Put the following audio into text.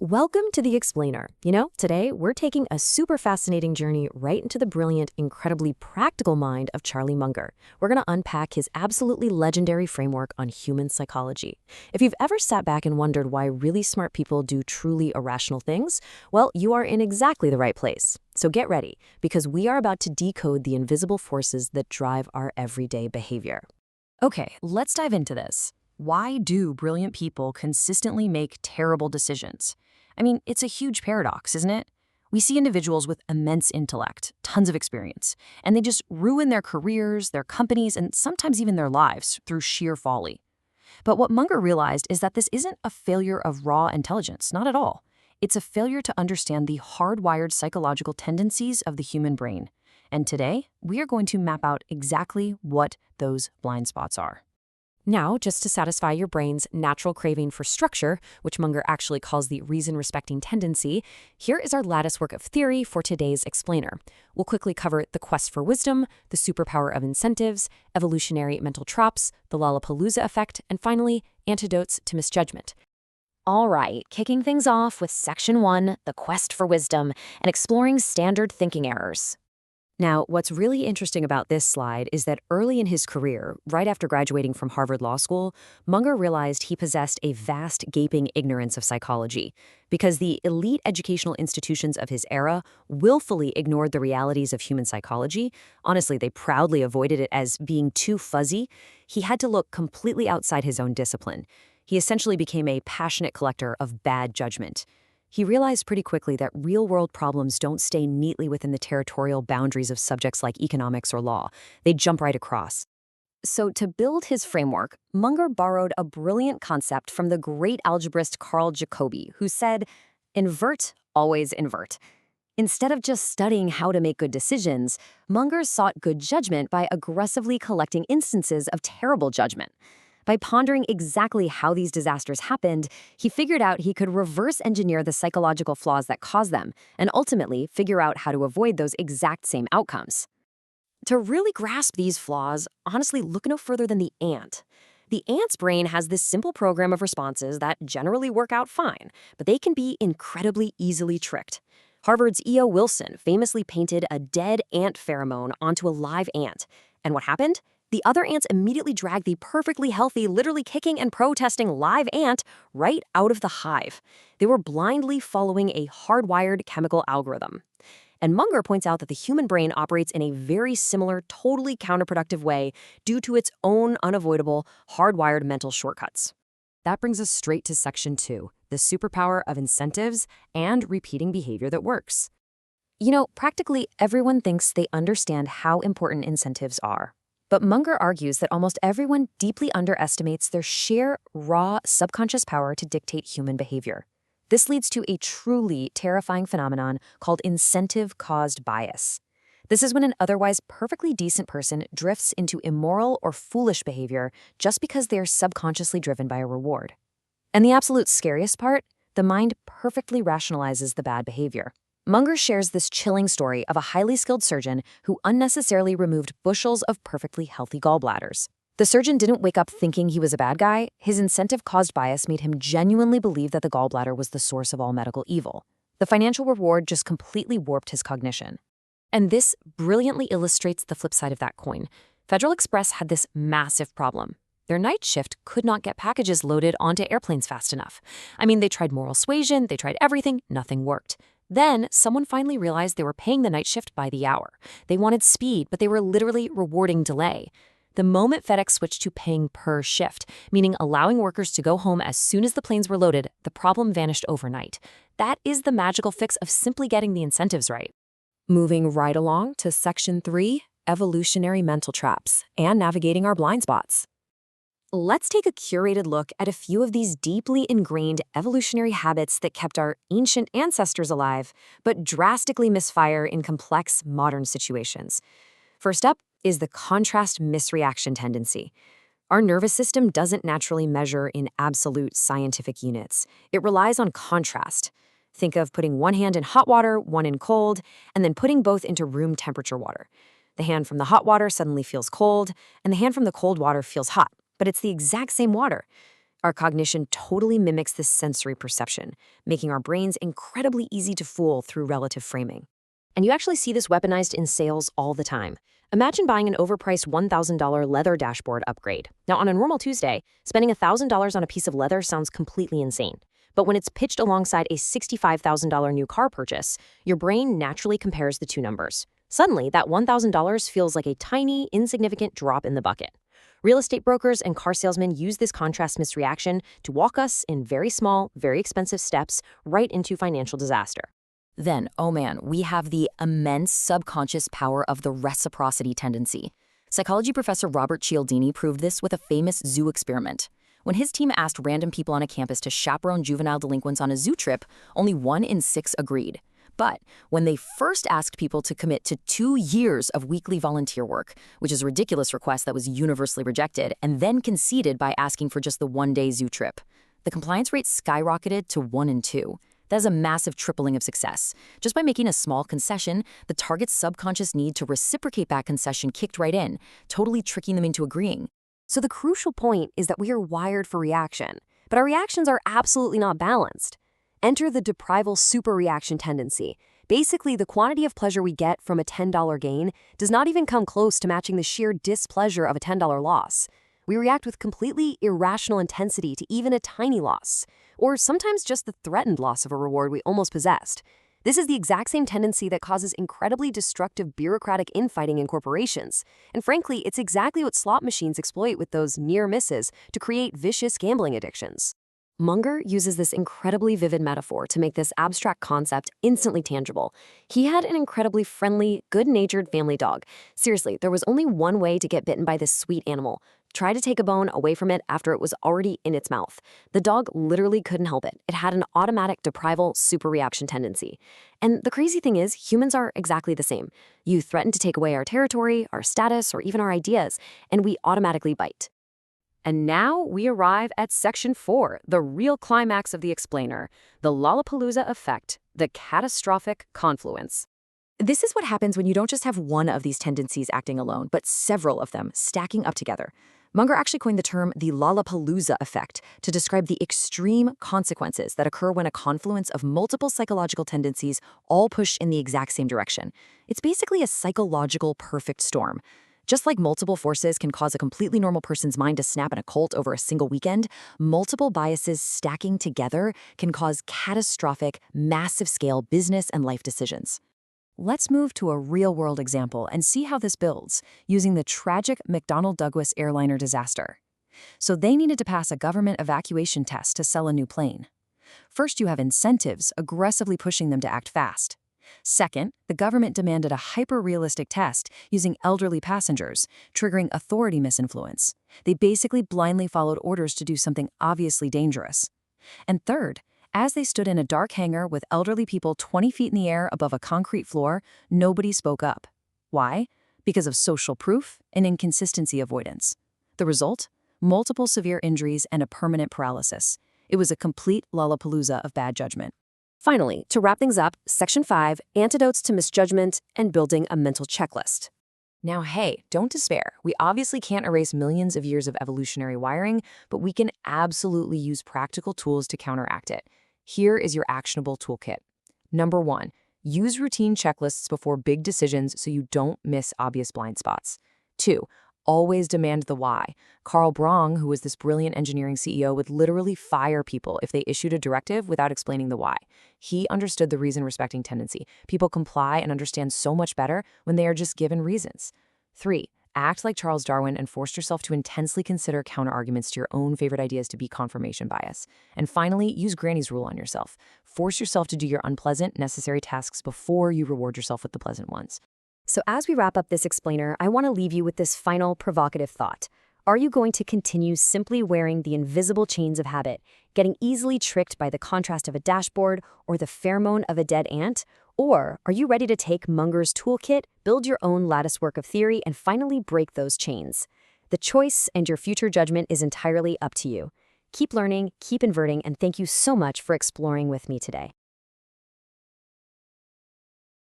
Welcome to The Explainer. Today we're taking a super fascinating journey right into the brilliant, incredibly practical mind of Charlie Munger. We're going to unpack his absolutely legendary framework on human psychology. If you've ever sat back and wondered why really smart people do truly irrational things, well, you are in exactly the right place. So get ready, because we are about to decode the invisible forces that drive our everyday behavior. Okay, let's dive into this. Why do brilliant people consistently make terrible decisions? I mean, it's a huge paradox, isn't it? We see individuals with immense intellect, tons of experience, and they just ruin their careers, their companies, and sometimes even their lives through sheer folly. But what Munger realized is that this isn't a failure of raw intelligence, not at all. It's a failure to understand the hardwired psychological tendencies of the human brain. And today, we are going to map out exactly what those blind spots are. Now, just to satisfy your brain's natural craving for structure, which Munger actually calls the reason-respecting tendency, here is our lattice work of theory for today's explainer. We'll quickly cover the quest for wisdom, the superpower of incentives, evolutionary mental traps, the Lollapalooza effect, and finally, antidotes to misjudgment. All right, kicking things off with Section 1, the quest for wisdom, and exploring standard thinking errors. Now, what's really interesting about this slide is that early in his career, right after graduating from Harvard Law School, Munger realized he possessed a vast, gaping ignorance of psychology, because the elite educational institutions of his era willfully ignored the realities of human psychology. Honestly, they proudly avoided it as being too fuzzy. He had to look completely outside his own discipline. He essentially became a passionate collector of bad judgment. He realized pretty quickly that real-world problems don't stay neatly within the territorial boundaries of subjects like economics or law. They jump right across. So to build his framework, Munger borrowed a brilliant concept from the great algebraist Carl Jacobi, who said, "Invert, always invert." Instead of just studying how to make good decisions, Munger sought good judgment by aggressively collecting instances of terrible judgment. By pondering exactly how these disasters happened, he figured out he could reverse engineer the psychological flaws that caused them, and ultimately figure out how to avoid those exact same outcomes. To really grasp these flaws, honestly, look no further than the ant. The ant's brain has this simple program of responses that generally work out fine, but they can be incredibly easily tricked. Harvard's E.O. Wilson famously painted a dead ant pheromone onto a live ant. And what happened? The other ants immediately dragged the perfectly healthy, literally kicking and protesting live ant right out of the hive. They were blindly following a hardwired chemical algorithm. And Munger points out that the human brain operates in a very similar, totally counterproductive way due to its own unavoidable, hardwired mental shortcuts. That brings us straight to Section 2, the superpower of incentives and repeating behavior that works. Practically everyone thinks they understand how important incentives are. But Munger argues that almost everyone deeply underestimates their sheer, raw, subconscious power to dictate human behavior. This leads to a truly terrifying phenomenon called incentive-caused bias. This is when an otherwise perfectly decent person drifts into immoral or foolish behavior just because they are subconsciously driven by a reward. And the absolute scariest part, the mind perfectly rationalizes the bad behavior. Munger shares this chilling story of a highly skilled surgeon who unnecessarily removed bushels of perfectly healthy gallbladders. The surgeon didn't wake up thinking he was a bad guy. His incentive-caused bias made him genuinely believe that the gallbladder was the source of all medical evil. The financial reward just completely warped his cognition. And this brilliantly illustrates the flip side of that coin. Federal Express had this massive problem. Their night shift could not get packages loaded onto airplanes fast enough. They tried moral suasion, they tried everything, nothing worked. Then, someone finally realized they were paying the night shift by the hour. They wanted speed, but they were literally rewarding delay. The moment FedEx switched to paying per shift, meaning allowing workers to go home as soon as the planes were loaded, the problem vanished overnight. That is the magical fix of simply getting the incentives right. Moving right along to Section 3, evolutionary mental traps, and navigating our blind spots. Let's take a curated look at a few of these deeply ingrained evolutionary habits that kept our ancient ancestors alive, but drastically misfire in complex modern situations. First up is the contrast misreaction tendency. Our nervous system doesn't naturally measure in absolute scientific units. It relies on contrast. Think of putting one hand in hot water, one in cold, and then putting both into room temperature water. The hand from the hot water suddenly feels cold, and the hand from the cold water feels hot. But it's the exact same water. Our cognition totally mimics this sensory perception, making our brains incredibly easy to fool through relative framing. And you actually see this weaponized in sales all the time. Imagine buying an overpriced $1,000 leather dashboard upgrade. Now, on a normal Tuesday, spending $1,000 on a piece of leather sounds completely insane. But when it's pitched alongside a $65,000 new car purchase, your brain naturally compares the two numbers. Suddenly, that $1,000 feels like a tiny, insignificant drop in the bucket. Real estate brokers and car salesmen use this contrast misreaction to walk us in very small, very expensive steps right into financial disaster. Then, oh man, we have the immense subconscious power of the reciprocity tendency. Psychology professor Robert Cialdini proved this with a famous zoo experiment. When his team asked random people on a campus to chaperone juvenile delinquents on a zoo trip, only 1 in 6 agreed. But when they first asked people to commit to 2 years of weekly volunteer work, which is a ridiculous request that was universally rejected, and then conceded by asking for just the one-day zoo trip, the compliance rate skyrocketed to 1 in 2. That is a massive tripling of success. Just by making a small concession, the target's subconscious need to reciprocate that concession kicked right in, totally tricking them into agreeing. So the crucial point is that we are wired for reaction, but our reactions are absolutely not balanced. Enter the deprival superreaction tendency. Basically, the quantity of pleasure we get from a $10 gain does not even come close to matching the sheer displeasure of a $10 loss. We react with completely irrational intensity to even a tiny loss, or sometimes just the threatened loss of a reward we almost possessed. This is the exact same tendency that causes incredibly destructive bureaucratic infighting in corporations. And frankly, it's exactly what slot machines exploit with those near misses to create vicious gambling addictions. Munger uses this incredibly vivid metaphor to make this abstract concept instantly tangible. He had an incredibly friendly, good-natured family dog. Seriously, there was only one way to get bitten by this sweet animal. Try to take a bone away from it after it was already in its mouth. The dog literally couldn't help it. It had an automatic deprival superreaction tendency. And the crazy thing is, humans are exactly the same. You threaten to take away our territory, our status, or even our ideas, and we automatically bite. And now we arrive at Section 4, the real climax of the explainer, the Lollapalooza effect, the catastrophic confluence. This is what happens when you don't just have one of these tendencies acting alone, but several of them stacking up together. Munger actually coined the term the Lollapalooza effect to describe the extreme consequences that occur when a confluence of multiple psychological tendencies all push in the exact same direction. It's basically a psychological perfect storm. Just like multiple forces can cause a completely normal person's mind to snap in a cult over a single weekend, multiple biases stacking together can cause catastrophic, massive-scale business and life decisions. Let's move to a real-world example and see how this builds, using the tragic McDonnell Douglas airliner disaster. So they needed to pass a government evacuation test to sell a new plane. First, you have incentives aggressively pushing them to act fast. Second, the government demanded a hyper-realistic test using elderly passengers, triggering authority misinfluence. They basically blindly followed orders to do something obviously dangerous. And third, as they stood in a dark hangar with elderly people 20 feet in the air above a concrete floor, nobody spoke up. Why? Because of social proof and inconsistency avoidance. The result? Multiple severe injuries and a permanent paralysis. It was a complete Lollapalooza of bad judgment. Finally, to wrap things up, Section 5, Antidotes to Misjudgment and Building a Mental Checklist. Now, hey, don't despair. We obviously can't erase millions of years of evolutionary wiring, but we can absolutely use practical tools to counteract it. Here is your actionable toolkit. Number 1, use routine checklists before big decisions so you don't miss obvious blind spots. 2, always demand the why. Carl Brong, who was this brilliant engineering CEO, would literally fire people if they issued a directive without explaining the why. He understood the reason-respecting tendency. People comply and understand so much better when they are just given reasons. 3, act like Charles Darwin and force yourself to intensely consider counterarguments to your own favorite ideas to beat confirmation bias. And finally, use Granny's rule on yourself. Force yourself to do your unpleasant, necessary tasks before you reward yourself with the pleasant ones. So as we wrap up this explainer, I want to leave you with this final provocative thought. Are you going to continue simply wearing the invisible chains of habit, getting easily tricked by the contrast of a dashboard or the pheromone of a dead ant? Or are you ready to take Munger's toolkit, build your own latticework of theory, and finally break those chains? The choice and your future judgment is entirely up to you. Keep learning, keep inverting, and thank you so much for exploring with me today.